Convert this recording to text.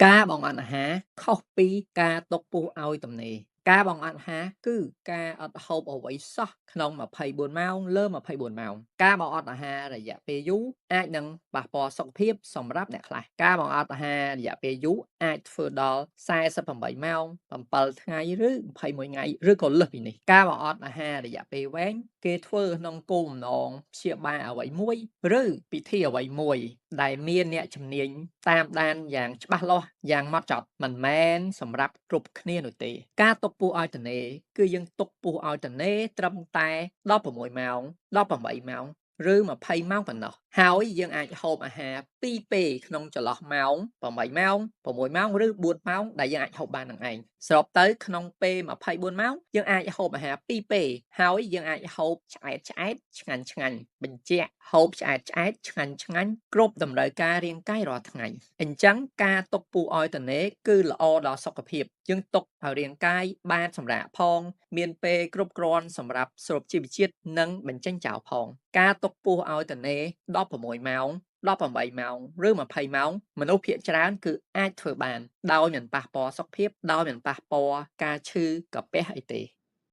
ការបង្អត់អាហារខុសពីការទុកពោះឲ្យទំនេរការបង្អត់អាហារគឺការអត់ហូបអ្វីសោះក្នុង24ម៉ោងលើ24ម៉ោងការបង្អត់អាហាររយៈពេលយូរអាចនឹងប៉ះពាល់សុខភាពសម្រាប់អ្នកខ្លះការបង្អត់អាហាររយៈពេលយូរអាចធ្វើដល់48ម៉ោង7ថ្ងៃឬ21ថ្ងៃឬក៏លើសពីនេះការបង្អត់អាហាររយៈពេលវែងគេធ្វើក្នុងគោលបំណងព្យាបាលអ្វីមួយឬពិធីអ្វីមួយដែលមានអ្នកជំនាញតាមដានយ៉ាងច្បាស់លាស់យ៉ាងហ្មត់ចត់មិនមែនសម្រាប់គ្រប់គ្នានោះទេការទុកពោះឲ្យទនេគឺយើងទុកពោះឲ្យទនេត្រឹមតែ16ម៉ោង18ម៉ោងឬ20ម៉ោងប៉ុណ្ណោះហើយយើងអាចហូបអាហារ2ពេលក្នុងចន្លោះម៉ោង8ម៉ោង6ម៉ោងឬ4ម៉ោងដែលយើងអាចហូបបាននឹងឯងសរុបទៅក្នុងពេល24ម៉ោងយើងអាចហូបអាហារ2ពេលហើយយើងអាចហូបឆ្អែតឆ្ងាញ់បញ្ជាក់ហូបឆ្អែតឆ្ងាញ់គ្រប់តម្រូវការរាងកាយរាល់ថ្ងៃអញ្ចឹងការទុកពោះឲ្យទនេគឺល្អដល់សុខភាពយើងទុកឲ្យរាងកាយបានសម្រាកផងមានពេលគ្រប់គ្រាន់សម្រាប់ស្រូបជីវជាតិនិងបញ្ចេញចោលផងការទុកពោះឲ្យទនេ16ម៉ោង18ម៉ោងឬ20ម៉ោងមនុស្សភាគច្រើនគឺអាចធ្វើបានដោយមិនប៉ះពាល់សុខភាពដោយមិនប៉ះពាល់ការឈឺកាពះអីទេ